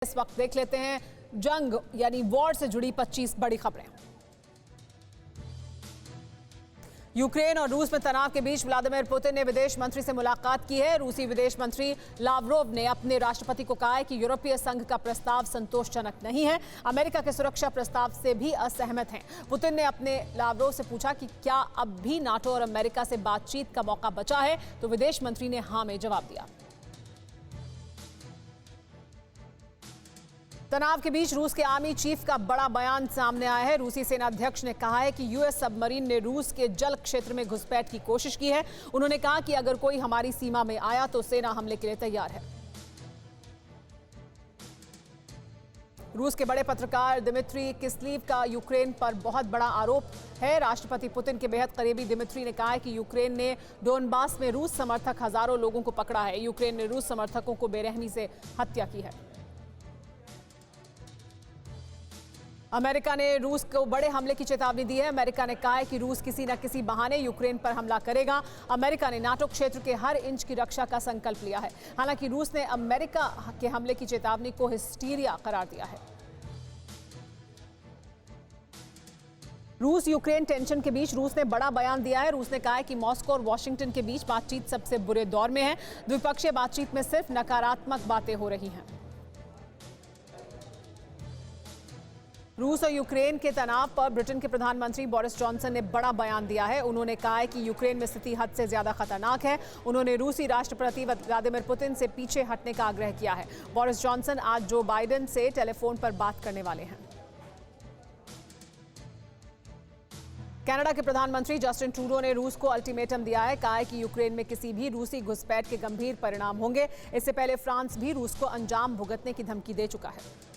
इस वक्त देख लेते हैं जंग यानी वॉर से जुड़ी 25 बड़ी खबरें। यूक्रेन और रूस में तनाव के बीच व्लादिमीर पुतिन ने विदेश मंत्री से मुलाकात की है। रूसी विदेश मंत्री लावरोव ने अपने राष्ट्रपति को कहा है कि यूरोपीय संघ का प्रस्ताव संतोषजनक नहीं है, अमेरिका के सुरक्षा प्रस्ताव से भी असहमत हैं। पुतिन ने अपने लावरोव से पूछा कि क्या अब भी नाटो और अमेरिका से बातचीत का मौका बचा है, तो विदेश मंत्री ने हाँ में जवाब दिया। तनाव के बीच रूस के आर्मी चीफ का बड़ा बयान सामने आया है। रूसी सेना अध्यक्ष ने कहा है कि यूएस सबमरीन ने रूस के जल क्षेत्र में घुसपैठ की कोशिश की है। उन्होंने कहा कि अगर कोई हमारी सीमा में आया तो सेना हमले के लिए तैयार है। रूस के बड़े पत्रकार दिमित्री किस्लीव का यूक्रेन पर बहुत बड़ा आरोप है। राष्ट्रपति पुतिन के बेहद करीबी दिमित्री ने कहा है कि यूक्रेन ने डोनबास में रूस समर्थक हजारों लोगों को पकड़ा है। यूक्रेन ने रूस समर्थकों को बेरहमी से हत्या की है। अमेरिका ने रूस को बड़े हमले की चेतावनी दी है। अमेरिका ने कहा है कि रूस किसी न किसी बहाने यूक्रेन पर हमला करेगा। अमेरिका ने नाटो क्षेत्र के हर इंच की रक्षा का संकल्प लिया है। हालांकि रूस ने अमेरिका के हमले की चेतावनी को हिस्टीरिया करार दिया है। रूस यूक्रेन टेंशन के बीच रूस ने बड़ा बयान दिया है। रूस ने कहा है कि मॉस्को और वॉशिंगटन के बीच बातचीत सबसे बुरे दौर में है। द्विपक्षीय बातचीत में सिर्फ नकारात्मक बातें हो रही हैं। रूस और यूक्रेन के तनाव पर ब्रिटेन के प्रधानमंत्री बोरिस जॉनसन ने बड़ा बयान दिया है। उन्होंने कहा है कि यूक्रेन में स्थिति हद से ज्यादा खतरनाक है। उन्होंने रूसी राष्ट्रपति व्लादिमीर पुतिन से पीछे हटने का आग्रह किया है। बोरिस जॉनसन आज जो बाइडेन से टेलीफोन पर बात करने वाले हैं। कनाडा के प्रधानमंत्री जस्टिन ट्रूडो ने रूस को अल्टीमेटम दिया है। कहा है कि यूक्रेन में किसी भी रूसी घुसपैठ के गंभीर परिणाम होंगे। इससे पहले फ्रांस भी रूस को अंजाम भुगतने की धमकी दे चुका है।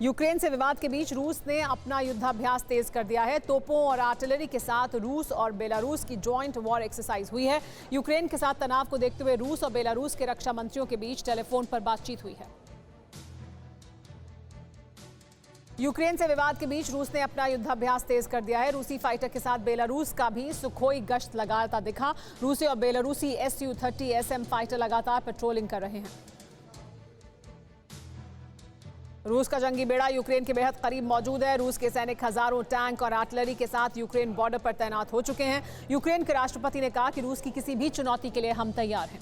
यूक्रेन से विवाद के बीच रूस ने अपना युद्धाभ्यास तेज कर दिया है। तोपों और आर्टिलरी के साथ रूस और बेलारूस की जॉइंट वॉर एक्सरसाइज हुई है। यूक्रेन के साथ तनाव को देखते हुए रूस और बेलारूस के रक्षा मंत्रियों के बीच टेलीफोन पर बातचीत हुई है। यूक्रेन से विवाद के बीच रूस ने अपना युद्धाभ्यास तेज कर दिया है। रूसी फाइटर के साथ बेलारूस का भी सुखोई गश्त लगाता दिखा। रूसी और बेलारूसी Su-30 SM फाइटर लगातार पेट्रोलिंग कर रहे हैं। रूस का जंगी बेड़ा यूक्रेन के बेहद करीब मौजूद है। रूस के सैनिक हजारों टैंक और आर्टिलरी के साथ यूक्रेन बॉर्डर पर तैनात हो चुके हैं। यूक्रेन के राष्ट्रपति ने कहा कि रूस की किसी भी चुनौती के लिए हम तैयार हैं।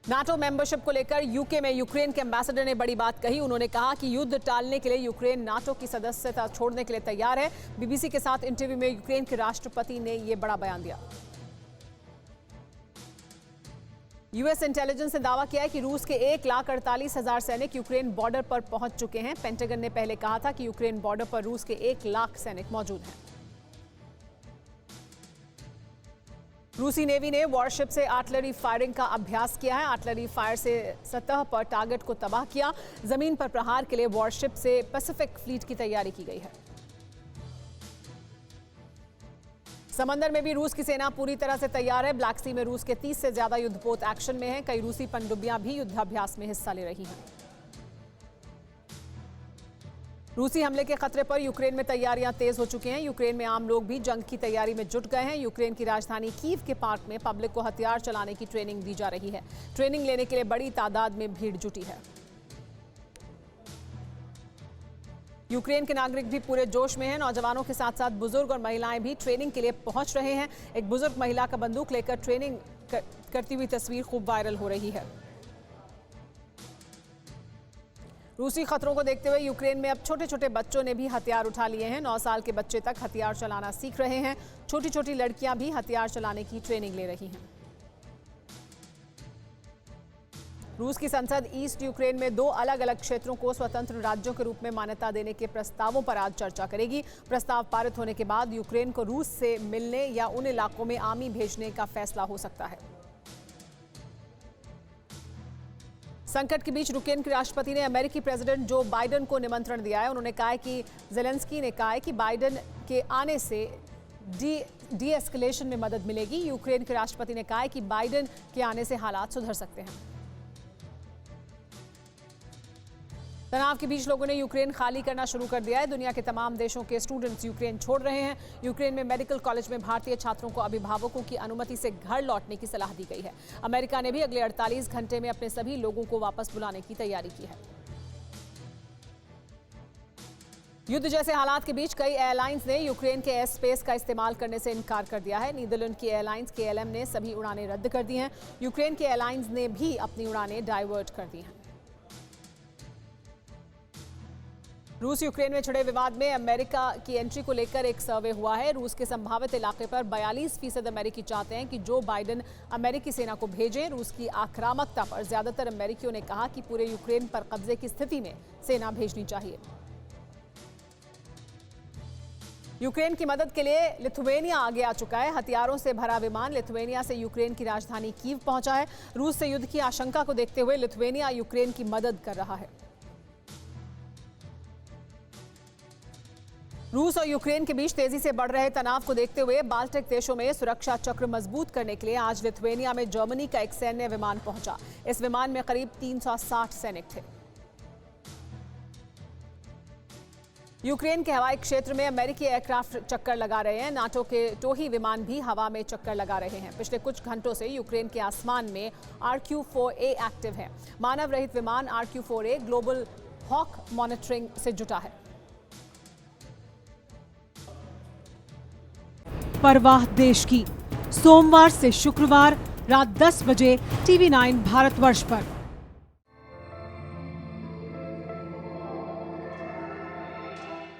नाटो मेंबरशिप को लेकर यूके में यूक्रेन के एम्बेसडर ने बड़ी बात कही। उन्होंने कहा कि युद्ध टालने के लिए यूक्रेन नाटो की सदस्यता छोड़ने के लिए तैयार है। बीबीसी के साथ इंटरव्यू में यूक्रेन के राष्ट्रपति ने यह बड़ा बयान दिया। यूएस इंटेलिजेंस ने दावा किया है कि रूस के 1,48,000 सैनिक यूक्रेन बॉर्डर पर पहुंच चुके हैं। पेंटागन ने पहले कहा था कि यूक्रेन बॉर्डर पर रूस के 1 लाख सैनिक मौजूद हैं। रूसी नेवी ने वॉरशिप से आर्टिलरी फायरिंग का अभ्यास किया है। आर्टिलरी फायर से सतह पर टारगेट को तबाह किया। जमीन पर प्रहार के लिए वॉरशिप से पैसिफिक फ्लीट की तैयारी की गई है। समंदर में भी रूस की सेना पूरी तरह से तैयार है। ब्लैक सी में रूस के 30 से ज्यादा युद्धपोत एक्शन में हैं। कई रूसी पनडुब्बियां भी युद्धाभ्यास में हिस्सा ले रही हैं। रूसी हमले के खतरे पर यूक्रेन में तैयारियां तेज हो चुकी हैं। यूक्रेन में आम लोग भी जंग की तैयारी में जुट गए हैं। यूक्रेन की राजधानी कीव के पार्क में पब्लिक को हथियार चलाने की ट्रेनिंग दी जा रही है। ट्रेनिंग लेने के लिए बड़ी तादाद में भीड़ जुटी है। यूक्रेन के नागरिक भी पूरे जोश में हैं। नौजवानों के साथ साथ बुजुर्ग और महिलाएं भी ट्रेनिंग के लिए पहुंच रहे हैं। एक बुजुर्ग महिला का बंदूक लेकर ट्रेनिंग करती हुई तस्वीर खूब वायरल हो रही है। रूसी खतरों को देखते हुए यूक्रेन में अब छोटे छोटे बच्चों ने भी हथियार उठा लिए हैं। 9 साल के बच्चे तक हथियार चलाना सीख रहे हैं। छोटी छोटी लड़कियां भी हथियार चलाने की ट्रेनिंग ले रही हैं। रूस की संसद ईस्ट यूक्रेन में 2 अलग अलग क्षेत्रों को स्वतंत्र राज्यों के रूप में मान्यता देने के प्रस्तावों पर आज चर्चा करेगी। प्रस्ताव पारित होने के बाद यूक्रेन को रूस से मिलने या उन इलाकों में आर्मी भेजने का फैसला हो सकता है। संकट के बीच यूक्रेन के राष्ट्रपति ने अमेरिकी प्रेसिडेंट जो बाइडेन को निमंत्रण दिया है। उन्होंने कहा है कि जेलेंस्की ने कहा है कि बाइडेन के आने से डी एस्केलेशन में मदद मिलेगी। यूक्रेन के राष्ट्रपति ने कहा है कि बाइडेन के आने से हालात सुधर सकते हैं। तनाव के बीच लोगों ने यूक्रेन खाली करना शुरू कर दिया है। दुनिया के तमाम देशों के स्टूडेंट्स यूक्रेन छोड़ रहे हैं। यूक्रेन में मेडिकल कॉलेज में भारतीय छात्रों को अभिभावकों की अनुमति से घर लौटने की सलाह दी गई है। अमेरिका ने भी अगले 48 घंटे में अपने सभी लोगों को वापस बुलाने की तैयारी की है। युद्ध जैसे हालात के बीच कई एयरलाइंस ने यूक्रेन के एयर स्पेस का इस्तेमाल करने से इनकार कर दिया है। नीदरलैंड की एयरलाइंस KLM ने सभी उड़ानें रद्द कर दी हैं। यूक्रेन के एयरलाइंस ने भी अपनी उड़ानें डाइवर्ट कर दी हैं। रूस यूक्रेन में छिड़े विवाद में अमेरिका की एंट्री को लेकर एक सर्वे हुआ है। रूस के संभावित इलाके पर 42% अमेरिकी चाहते हैं कि जो बाइडेन अमेरिकी सेना को भेजें। रूस की आक्रामकता पर ज्यादातर अमेरिकियों ने कहा कि पूरे यूक्रेन पर कब्जे की स्थिति में सेना भेजनी चाहिए। यूक्रेन की मदद के लिए लिथुवेनिया आगे आ चुका है। हथियारों से भरा विमान लिथुवेनिया से यूक्रेन की राजधानी कीव पहुंचा है। रूस से युद्ध की आशंका को देखते हुए लिथुवेनिया यूक्रेन की मदद कर रहा है। रूस और यूक्रेन के बीच तेजी से बढ़ रहे तनाव को देखते हुए बाल्टिक देशों में सुरक्षा चक्र मजबूत करने के लिए आज लिथुवेनिया में जर्मनी का एक सैन्य विमान पहुंचा। इस विमान में करीब 360 सैनिक थे। यूक्रेन के हवाई क्षेत्र में अमेरिकी एयरक्राफ्ट चक्कर लगा रहे हैं। नाटो के टोही विमान भी हवा में चक्कर लगा रहे हैं। पिछले कुछ घंटों से यूक्रेन के आसमान में RQ-4A एक्टिव है। मानव रहित विमान RQ-4A ग्लोबल हॉक मॉनिटरिंग से जुटा है। परवाह देश की, सोमवार से शुक्रवार रात 10 बजे TV9 भारतवर्ष पर।